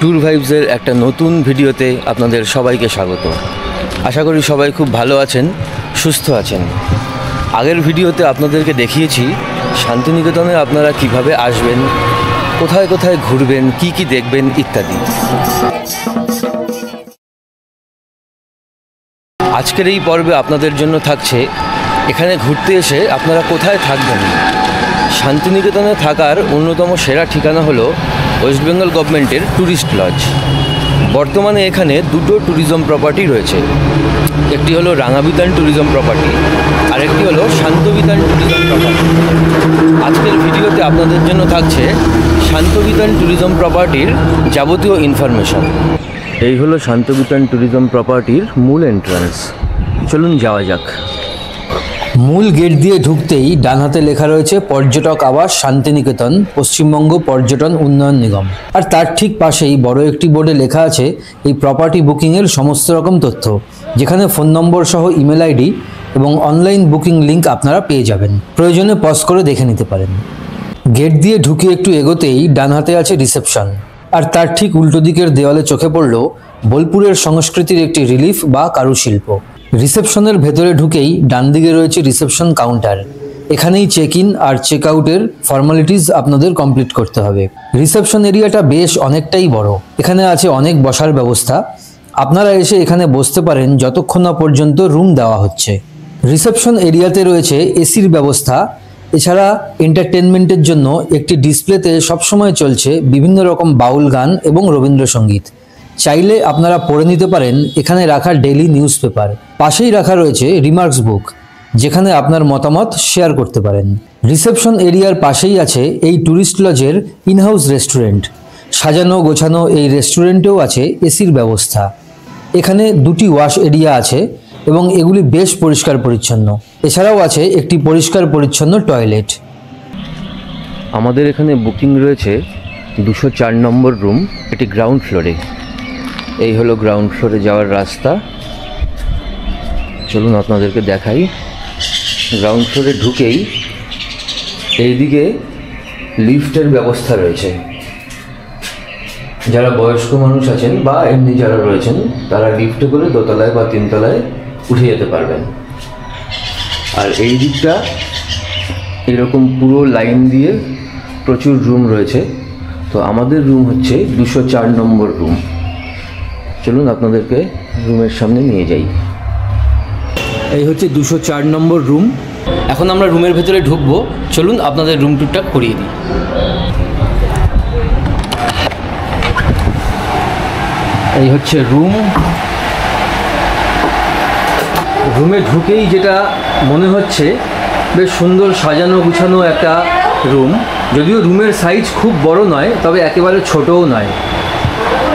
Tour ভাইবসের একটা নতুন ভিডিওতে আপনাদের সবাইকে স্বাগত। আশা করি সবাই খুব ভালো আছেন, সুস্থ আছেন। আগের ভিডিওতে আপনাদেরকে দেখিয়েছি শান্তিনিকেতনে আপনারা কিভাবে আসবেন, কোথায় কোথায় ঘুরবেন, কি কি দেখবেন ইত্যাদি। আজকের এই পর্বে আপনাদের জন্য থাকছে এখানে ঘুরতে এসে আপনারা কোথায় থাকবেন। শান্তিনিকেতনে থাকার অন্যতম সেরা ঠিকানা হলো ওয়েস্ট বেঙ্গল গভর্নমেন্টের ট্যুরিস্ট লজ। বর্তমানে এখানে দুটো ট্যুরিজম প্রপার্টি রয়েছে, একটি হলো রাঙাবিতান ট্যুরিজম প্রপার্টি আর একটি হলো শান্তবিতান ট্যুরিজম প্রপার্টি। আজকের ভিডিওতে আপনাদের জন্য থাকছে শান্তবিতান ট্যুরিজম প্রপার্টির যাবতীয় ইনফরমেশন। এই হলো শান্তবিতান ট্যুরিজম প্রপার্টির মূল এন্ট্রান্স। চলুন যাওয়া যাক। মূল গেট দিয়ে ঢুকতেই ডান হাতে লেখা রয়েছে পর্যটক আবাস শান্তিনিকেতন, পশ্চিমবঙ্গ পর্যটন উন্নয়ন নিগম। আর তার ঠিক পাশেই বড় একটি বোর্ডে লেখা আছে এই প্রপার্টি বুকিংয়ের সমস্ত রকম তথ্য, যেখানে ফোন নম্বর সহ ইমেল আইডি এবং অনলাইন বুকিং লিঙ্ক আপনারা পেয়ে যাবেন। প্রয়োজনে পজ করে দেখে নিতে পারেন। গেট দিয়ে ঢুকে একটু এগোতেই ডান হাতে আছে রিসেপশন, আর তার ঠিক উল্টো দিকের দেওয়ালে চোখে পড়ল বোলপুরের সংস্কৃতির একটি রিলিফ বা কারুশিল্প। রিসেপশনের ভেতরে ঢুকেই ডান দিকে রয়েছে রিসেপশন কাউন্টার। এখানেই চেক ইন আর চেক আউটের ফর্মালিটিস আপনাদের কমপ্লিট করতে হবে। রিসেপশন এরিয়াটা বেশ অনেকটাই বড়। এখানে আছে অনেক বসার ব্যবস্থা। আপনারা এসে এখানে বসতে পারেন যতক্ষণ না পর্যন্ত রুম দেওয়া হচ্ছে। রিসেপশন এরিয়াতে রয়েছে এসির ব্যবস্থা। এছাড়া এন্টারটেনমেন্টের জন্য একটি ডিসপ্লেতে সবসময় চলছে বিভিন্ন রকম বাউল গান এবং রবীন্দ্রসঙ্গীত। চাইলে আপনারা পড়ে নিতে পারেন এখানে রাখা ডেইলি নিউজ পেপার। পাশেই রাখা রয়েছে রিমার্কস বুক, যেখানে আপনার মতামত শেয়ার করতে পারেন। রিসেপশন এরিয়ার পাশেই আছে এই ট্যুরিস্ট লজের ইনহাউস রেস্টুরেন্ট। সাজানো গোছানো এই রেস্টুরেন্টেও আছে এসির ব্যবস্থা। এখানে দুটি ওয়াশ এরিয়া আছে এবং এগুলি বেশ পরিষ্কার পরিচ্ছন্ন। এছাড়াও আছে একটি পরিষ্কার পরিচ্ছন্ন টয়লেট। আমাদের এখানে বুকিং রয়েছে 204 নম্বর রুম, এটি গ্রাউন্ড ফ্লোরে। এই হলো গ্রাউন্ড ফ্লোরে যাওয়ার রাস্তা। চলুন আপনাদেরকে দেখাই। গ্রাউন্ড ফ্লোরে ঢুকেই এইদিকে লিফটের ব্যবস্থা রয়েছে। যারা বয়স্ক মানুষ আছেন বা এমনি যারা রয়েছেন তারা লিফটে করে দোতলায় বা তিনতলায় উঠে যেতে পারবেন। আর এই দিকটা এরকম পুরো লাইন দিয়ে প্রচুর রুম রয়েছে। তো আমাদের রুম হচ্ছে 204 নম্বর রুম। চলুন আপনাদেরকে রুমের সামনে নিয়ে যাই। এই হচ্ছে 204 নম্বর রুম। এখন আমরা রুমের ভেতরে ঢুকবো। চলুন আপনাদের রুম টুরটা করিয়ে দিই। এই হচ্ছে রুম। রুমে ঢুকেই যেটা মনে হচ্ছে বেশ সুন্দর সাজানো গুছানো একটা রুম। যদিও রুমের সাইজ খুব বড় নয়, তবে একেবারে ছোটও নয়।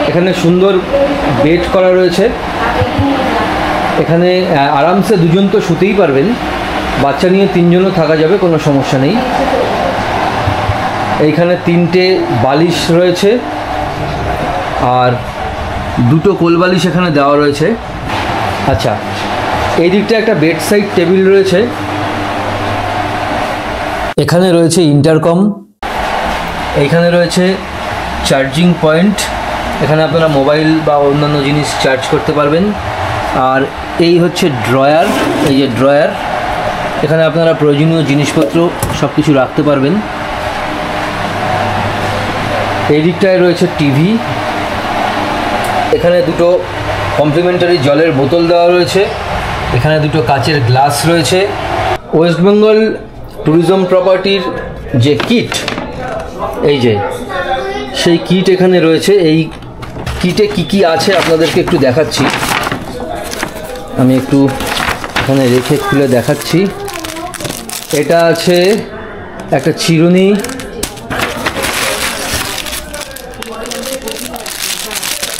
এখানে সুন্দর বেড করা রয়েছে। এখানে আরামসে দুজন তো শুতেই পারবেন, বাচ্চা নিয়ে 3 জনও থাকা যাবে, কোনো সমস্যা নেই। এইখানে 3টে বালিশ রয়েছে আর 2টো কোল বালিশ এখানে দেওয়া রয়েছে। আচ্ছা, এই দিকটা একটা বেড সাইড টেবিল রয়েছে। এখানে রয়েছে ইন্টারকম। এইখানে রয়েছে চার্জিং পয়েন্ট। এখানে আপনারা মোবাইল বা অন্যান্য জিনিস চার্জ করতে পারবেন। আর এই হচ্ছে ড্রয়ার। এই যে ড্রয়ার, এখানে আপনারা প্রয়োজনীয় জিনিসপত্র সব কিছু রাখতে পারবেন। এই দিকটায় রয়েছে টিভি। এখানে 2টো কমপ্লিমেন্টারি জলের বোতল দেওয়া রয়েছে। এখানে 2টো কাচের গ্লাস রয়েছে। ওয়েস্ট বেঙ্গল ট্যুরিজম প্রপার্টির যে কিট, এই যে সেই কিট এখানে রয়েছে। এই কিটে কি কি আছে আপনাদেরকে একটু দেখাচ্ছি। আমি একটু এখানে রেখে খুলে দেখাচ্ছি। এটা আছে একটা চিরুনি,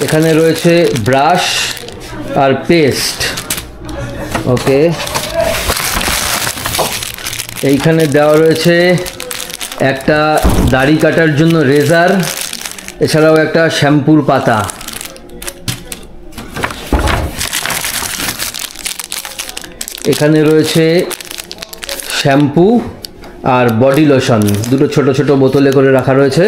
এখানে রয়েছে ব্রাশ আর পেস্ট। ওকে, এইখানে দেওয়া রয়েছে একটা দাড়ি কাটার জন্য রেজার, এছাড়াও একটা শ্যাম্পুর পাতা। এখানে রয়েছে শ্যাম্পু আর বডি লোশন, 2টো ছোট ছোট বোতলে করে রাখা রয়েছে।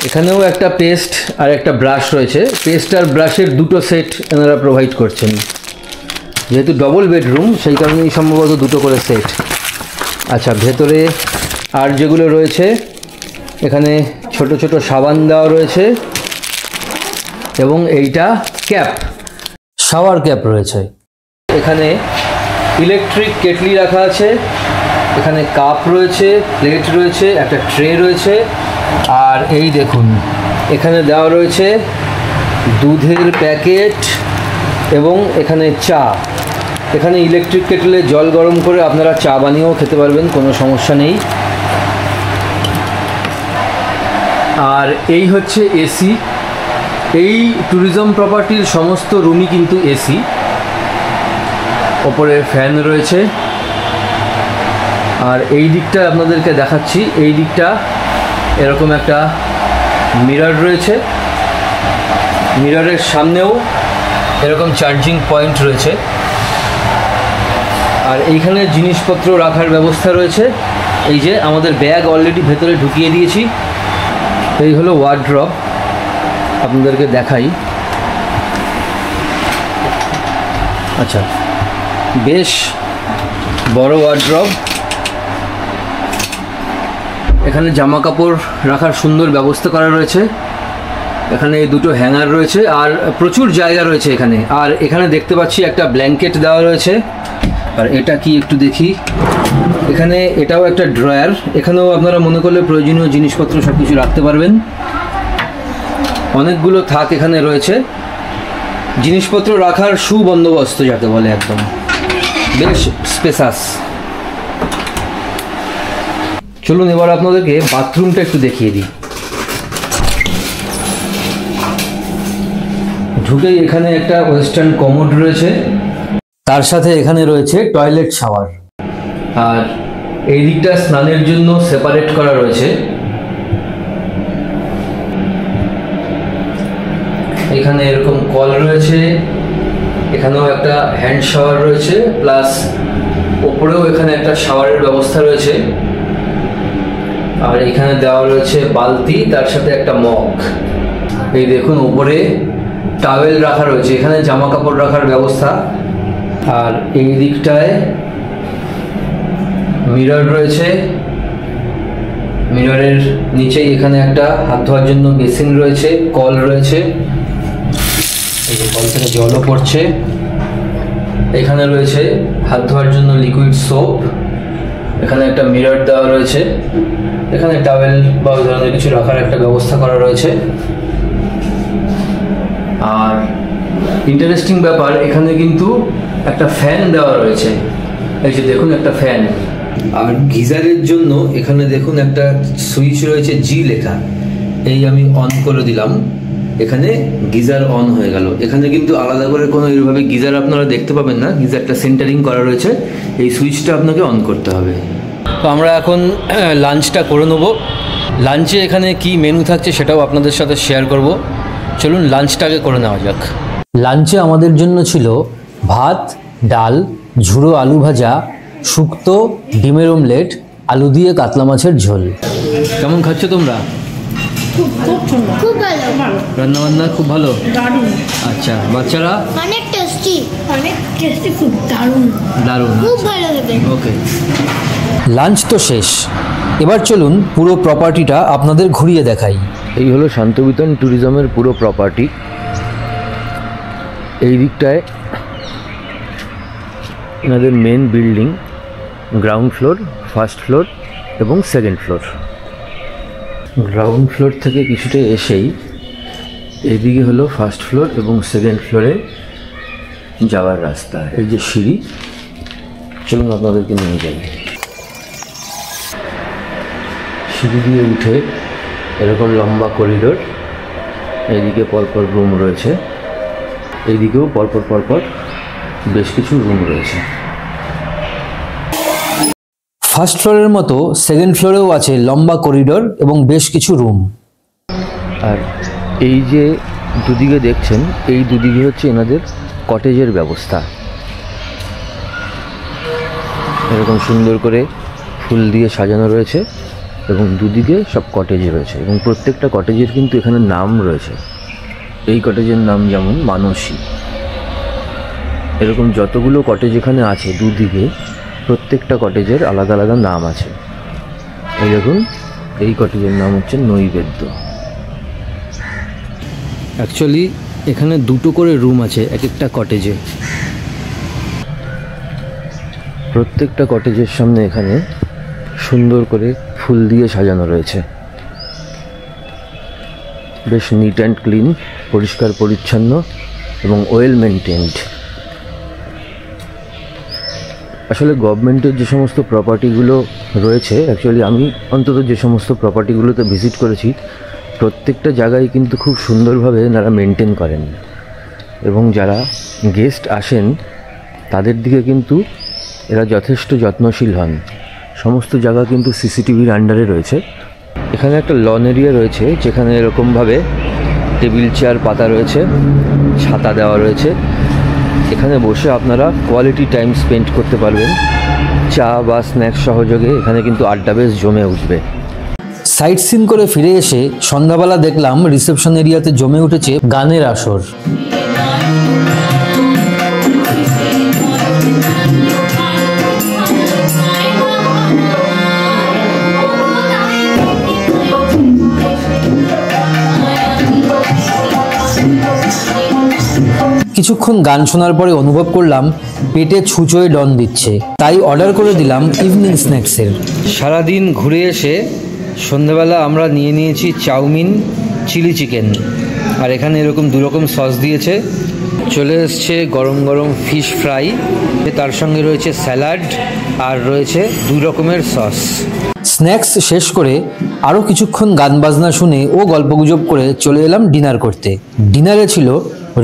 এখানেও একটা পেস্ট আর একটা ব্রাশ রয়েছে। পেস্ট আর ব্রাশের দুটো সেট এনারা প্রোভাইড করছেন, যেহেতু ডবল বেডরুম সেই কারণেই সম্ভবত দুটো করে সেট। আচ্ছা, ভেতরে আর যেগুলো রয়েছে, এখানে ছোট ছোট সাবান দেওয়া রয়েছে এবং এইটা ক্যাপ, শাওয়ার ক্যাপ রয়েছে। এখানে ইলেকট্রিক কেটলি রাখা আছে, এখানে কাপ রয়েছে, প্লেট রয়েছে, একটা ট্রে রয়েছে। আর এই দেখুন, এখানে দেওয়া রয়েছে দুধের প্যাকেট এবং এখানে চা। এখানে ইলেকট্রিক কেটলে জল গরম করে আপনারা চা বানিয়েও খেতে পারবেন, কোনো সমস্যা নেই। আর এই হচ্ছে এসি। এই ট্যুরিজম প্রপার্টির সমস্ত রুমই কিন্তু এসি। ওপরে ফ্যান রয়েছে। আর এই দিকটা আপনাদেরকে দেখাচ্ছি, এই দিকটা এরকম একটা মিরর রয়েছে, মিররের সামনেও এরকম চার্জিং পয়েন্ট রয়েছে। আর এইখানে জিনিসপত্র রাখার ব্যবস্থা রয়েছে। এই যে আমাদের ব্যাগ অলরেডি ভেতরে ঢুকিয়ে দিয়েছি। এই হলো ওয়ার্ড্রপ, আপনাদেরকে দেখাই। আচ্ছা, বেশ বড় ওয়ার্ড্রপ। এখানে জামা কাপড় রাখার সুন্দর ব্যবস্থা করা রয়েছে। এখানে দুটো হ্যাঙ্গার রয়েছে আর প্রচুর জায়গা রয়েছে এখানে। আর এখানে দেখতে পাচ্ছি একটা ব্ল্যাঙ্কেট দেওয়া রয়েছে। আর এটা কি একটু দেখি, এখানে এটাও একটা ড্রয়ার। এখানেও আপনারা মনে করলে প্রয়োজনীয় জিনিসপত্র সব কিছু রাখতে পারবেন। অনেকগুলো থাক এখানে রয়েছে, জিনিসপত্র রাখার সুবন্দোবস্ত যাকে বলে, একদম বেশ স্পেসাস। চলুন এবার আপনাদেরকে বাথরুমটা একটু দেখিয়ে দিই। ঢুকেই এখানে একটা ওয়েস্টার্ন কমোড রয়েছে, তার সাথে এখানে রয়েছে টয়লেট শাওয়ার। আর এই দিকটা স্নানের জন্য সেপারেট করা রয়েছে। এখানে এরকম কল রয়েছে, এখানেও একটা হ্যান্ড শাওয়ার রয়েছে, প্লাস ওপরেও এখানে একটা শাওয়ারের ব্যবস্থা রয়েছে। আর এখানে দেওয়া রয়েছে বালতি, তার সাথে একটা মগ। এই দেখুন উপরে টাওয়েল রাখা রয়েছে, এখানে জামা কাপড় রাখার ব্যবস্থা। আর এই দিকটায় মিরর রয়েছে, মিররের নিচেই এখানে একটা হাত ধোয়ার জন্য বেসিন রয়েছে, কল রয়েছে, এই যে কল থেকে জলও পড়ছে। এখানে রয়েছে হাত ধোয়ার জন্য লিকুইড সোপ। এখানে একটা মিরর দেওয়া রয়েছে, এখানে টাওয়েল বা ওই ধরনের কিছু রাখার একটা ব্যবস্থা করা রয়েছে। আর ইন্টারেস্টিং ব্যাপার, এখানে কিন্তু একটা ফ্যান দেওয়া রয়েছে। এই যে দেখুন একটা ফ্যান। আর গিজারের জন্য এখানে দেখুন একটা সুইচ রয়েছে, জি লেখা। এই আমি অন করে দিলাম, এখানে গিজার অন হয়ে গেল। এখানে কিন্তু আলাদা করে কোনো এইভাবে গিজার আপনারা দেখতে পাবেন না, গিজারটা সেন্টারিং করা রয়েছে। এই সুইচটা আপনাকে অন করতে হবে। তো আমরা এখন লাঞ্চটা করে নেব। লাঞ্চে এখানে কি মেনু থাকছে সেটাও আপনাদের সাথে শেয়ার করব। চলুন লাঞ্চটাকে করে নেওয়া যাক। লাঞ্চে আমাদের জন্য ছিল ভাত, ডাল, ঝুড়ো আলু ভাজা, শুক্তো, ডিমের অমলেট, আলু দিয়ে কাতলা মাছের ঝোল। কেমন খাচ্ছ তোমরা? খুব ভালো, রান্নাবান্না খুব ভালো, দারুণ। আচ্ছা, বাচ্চারা? অনেক টেস্টি, খুব দারুণ দারুণ, খুব ভালো হবে। ওকে। লাঞ্চ তো শেষ, এবার চলুন পুরো প্রপার্টিটা আপনাদের ঘুরিয়ে দেখাই। এই হলো শান্তবিতন ট্যুরিজমের পুরো প্রপার্টি। এই দিকটায় এনাদের main building, ground floor, first floor এবং সেকেন্ড ফ্লোর। গ্রাউন্ড ফ্লোর থেকে কিছুটা এসেই এদিকে হলো ফার্স্ট ফ্লোর এবং সেকেন্ড ফ্লোরে যাওয়ার রাস্তা। এই যে সিঁড়ি, চলুন আপনাদেরকে নিয়ে যাই। সিঁড়ি দিয়ে উঠে এরকম লম্বা করিডোর, এইদিকে পরপর রুম রয়েছে, এইদিকেও পরপর পরপর বেশ কিছু রুম রয়েছে। ফার্স্ট ফ্লোরের মতো সেকেন্ড ফ্লোরেও আছে লম্বা করিডোর এবং বেশ কিছু রুম। আর এই যে দুদিকে দেখছেন, এই দুদিকে হচ্ছে এনাদের কটেজের ব্যবস্থা। এরকম সুন্দর করে ফুল দিয়ে সাজানো রয়েছে এবং দুদিকে সব কটেজ রয়েছে এবং প্রত্যেকটা কটেজের কিন্তু এখানে নাম রয়েছে। এই কটেজের নাম যেমন মানসী। এরকম যতগুলো কটেজ এখানে আছে দুদিকে প্রত্যেকটা কটেজের আলাদা আলাদা নাম আছে। এই দেখুন, এই কটেজের নাম হচ্ছে নৈবেদ্য। অ্যাকচুয়ালি এখানে দুটো করে রুম আছে এক একটা কটেজে। প্রত্যেকটা কটেজের সামনে এখানে সুন্দর করে ফুল দিয়ে সাজানো রয়েছে। বেশ নিট অ্যান্ড ক্লিন, পরিষ্কার পরিচ্ছন্ন এবং ওয়েল মেনটেন্ড। আসলে গভর্নমেন্টের যে সমস্ত প্রপার্টিগুলো রয়েছে, অ্যাকচুয়ালি আমি অন্তত যে সমস্ত প্রপার্টিগুলোতে ভিজিট করেছি প্রত্যেকটা জায়গায় কিন্তু খুব সুন্দরভাবে এনারা মেনটেন করেন এবং যারা গেস্ট আসেন তাদের দিকে কিন্তু এরা যথেষ্ট যত্নশীল হন। সমস্ত জায়গা কিন্তু সিসিটিভির আন্ডারে রয়েছে। এখানে একটা লন এরিয়া রয়েছে যেখানে এরকমভাবে টেবিল চেয়ার পাতা রয়েছে, ছাতা দেওয়া রয়েছে। এখানে বসে আপনারা কোয়ালিটি টাইম স্পেন্ড করতে পারবেন। চা বা স্ন্যাক্স সহযোগে এখানে কিন্তু আড্ডা বেশ জমে উঠবে। সাইট সিন করে ফিরে এসে সন্ধ্যাবেলা দেখলাম রিসেপশন এরিয়াতে জমে উঠেছে গানের আসর। কিছুক্ষণ গান শোনার পরে অনুভব করলাম পেটে ছুঁচোয় ডন দিচ্ছে, তাই অর্ডার করে দিলাম ইভিনিং স্ন্যাক্সের। সারাদিন ঘুরে এসে সন্ধ্যাবেলা আমরা নিয়ে নিয়েছি চাউমিন, চিলি চিকেন, আর এখানে এরকম দুরকম সস দিয়েছে। চলে এসছে গরম গরম ফিশ ফ্রাই, তার সঙ্গে রয়েছে স্যালাড আর রয়েছে 2 রকমের সস। স্ন্যাক্স শেষ করে আরও কিছুক্ষণ গান বাজনা শুনে ও গল্পগুজব করে চলে এলাম ডিনার করতে। ডিনারে ছিল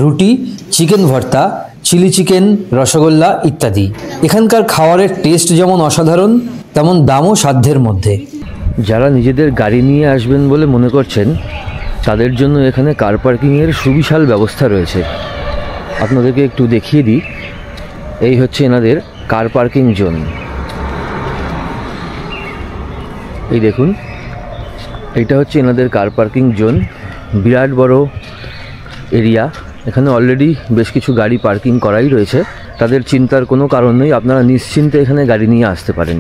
রুটি, চিকেন ভর্তা, চিলি চিকেন, রসগোল্লা ইত্যাদি। এখানকার খাবারের টেস্ট যেমন অসাধারণ তেমন দামও সাধ্যের মধ্যে। যারা নিজেদের গাড়ি নিয়ে আসবেন বলে মনে করছেন তাদের জন্য এখানে কার পার্কিংয়ের সুবিশাল ব্যবস্থা রয়েছে। আপনাদেরকে একটু দেখিয়ে দিই। এই হচ্ছে এনাদের কার পার্কিং জোন। এই দেখুন, এইটা হচ্ছে এনাদের কার পার্কিং জোন। বিরাট বড় এরিয়া। এখানে অলরেডি বেশ কিছু গাড়ি পার্কিং করাই রয়েছে। তাদের চিন্তার কোনো কারণ নেই, আপনারা নিশ্চিন্তে এখানে গাড়ি নিয়ে আসতে পারেন।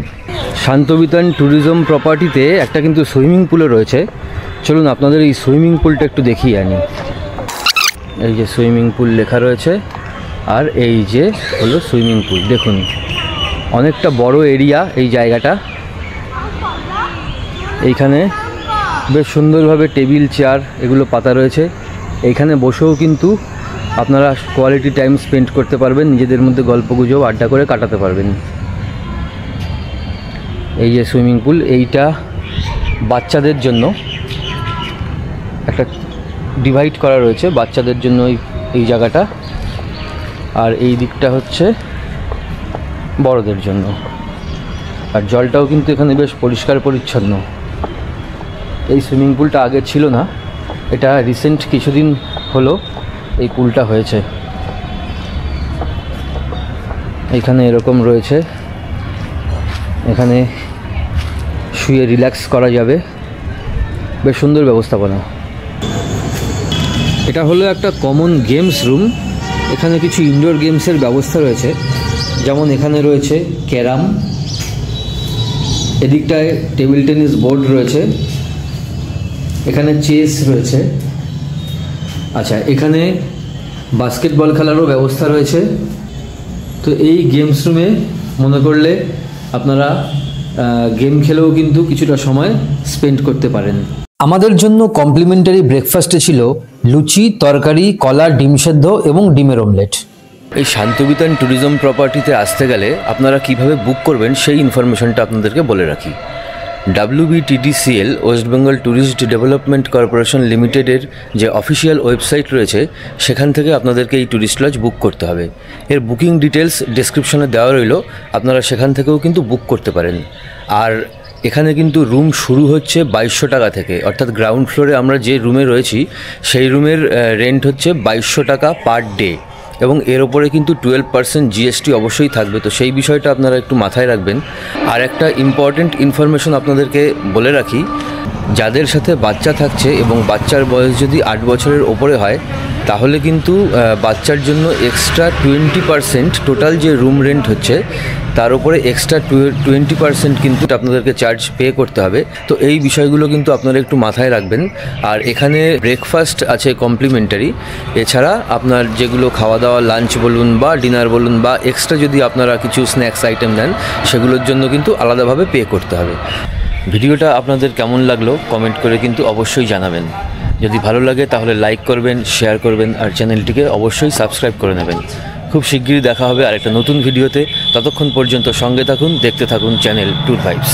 শান্তবিতান ট্যুরিজম প্রপার্টিতে একটা কিন্তু সুইমিং পুলও রয়েছে। চলুন আপনাদের এই সুইমিং পুলটা একটু দেখিয়ে আনি। এই যে সুইমিং পুল লেখা রয়েছে, আর এই যে হলো সুইমিং পুল। দেখুন অনেকটা বড় এরিয়া এই জায়গাটা। এইখানে বেশ সুন্দরভাবে টেবিল চেয়ার এগুলো পাতা রয়েছে। এইখানে বসেও কিন্তু আপনারা কোয়ালিটি টাইম স্পেন্ড করতে পারবেন, নিজেদের মধ্যে গল্পগুজব আড্ডা করে কাটাতে পারবেন। এই যে সুইমিং পুল, এইটা বাচ্চাদের জন্য একটা ডিভাইড করা রয়েছে, বাচ্চাদের জন্য এই জায়গাটা, আর এই দিকটা হচ্ছে বড়দের জন্য। আর জলটাও কিন্তু এখানে বেশ পরিষ্কার পরিচ্ছন্ন। এই সুইমিং পুলটা আগে ছিল না, এটা রিসেন্ট কিছুদিন হলো এই পুলটা হয়েছে। এখানে এরকম রয়েছে, এখানে শুয়ে রিল্যাক্স করা যাবে, বেশ সুন্দর ব্যবস্থাপনা। এটা হলো একটা কমন গেমস রুম। এখানে কিছু ইনডোর গেমসের ব্যবস্থা রয়েছে, যেমন এখানে রয়েছে ক্যারাম, এদিকটায় টেবিল টেনিস বোর্ড রয়েছে, এখানে চেস রয়েছে। আচ্ছা, এখানে বাস্কেটবল খেলারও ব্যবস্থা রয়েছে। তো এই গেমস রুমে মনে করলে আপনারা গেম খেলেও কিন্তু কিছুটা সময় স্পেন্ড করতে পারেন। আমাদের জন্য কমপ্লিমেন্টারি ব্রেকফাস্টে ছিল লুচি, তরকারি, কলা, ডিম সেদ্ধ এবং ডিমের অমলেট। এই শান্তবিতান ট্যুরিজম প্রপার্টিতে আসতে গেলে আপনারা কিভাবে বুক করবেন সেই ইনফরমেশনটা আপনাদেরকে বলে রাখি। WBTDCL West Bengal tourist development corporation লিমিটেডের যে অফিসিয়াল ওয়েবসাইট রয়েছে সেখান থেকে আপনাদেরকে এই ট্যুরিস্ট লজ বুক করতে হবে। এর বুকিং ডিটেলস ডেসক্রিপশনে দেওয়া রইল, আপনারা সেখান থেকেও কিন্তু বুক করতে পারেন। আর এখানে কিন্তু রুম শুরু হচ্ছে 2200 টাকা থেকে, অর্থাৎ গ্রাউন্ড ফ্লোরে আমরা যে রুমে রয়েছি সেই রুমের রেন্ট হচ্ছে 2200 টাকা পার ডে। এবং এর ওপরে কিন্তু 12% জিএসটি অবশ্যই থাকবে। তো সেই বিষয়টা আপনারা একটু মাথায় রাখবেন। আর একটা ইম্পর্টেন্ট ইনফরমেশন আপনাদেরকে বলে রাখি, যাদের সাথে বাচ্চা থাকছে এবং বাচ্চার বয়স যদি 8 বছরের ওপরে হয়, তাহলে কিন্তু বাচ্চার জন্য এক্সট্রা 20% টোটাল যে রুম রেন্ট হচ্ছে তার উপরে এক্সট্রা 20% কিন্তু আপনাদেরকে চার্জ পে করতে হবে। তো এই বিষয়গুলো কিন্তু আপনারা একটু মাথায় রাখবেন। আর এখানে ব্রেকফাস্ট আছে কমপ্লিমেন্টারি, এছাড়া আপনার যেগুলো খাওয়া দাওয়া, লাঞ্চ বলুন বা ডিনার বলুন বা এক্সট্রা যদি আপনারা কিছু স্ন্যাক্স আইটেম নেন, সেগুলোর জন্য কিন্তু আলাদাভাবে পে করতে হবে। ভিডিওটা আপনাদের কেমন লাগলো কমেন্ট করে কিন্তু অবশ্যই জানাবেন। যদি ভালো লাগে তাহলে লাইক করবেন, শেয়ার করবেন আর চ্যানেলটিকে অবশ্যই সাবস্ক্রাইব করে নেবেন। খুব শিগগিরই দেখা হবে আরেকটা নতুন ভিডিওতে। ততক্ষণ পর্যন্ত সঙ্গে থাকুন, দেখতে থাকুন চ্যানেল ট্যুর ভাইবস।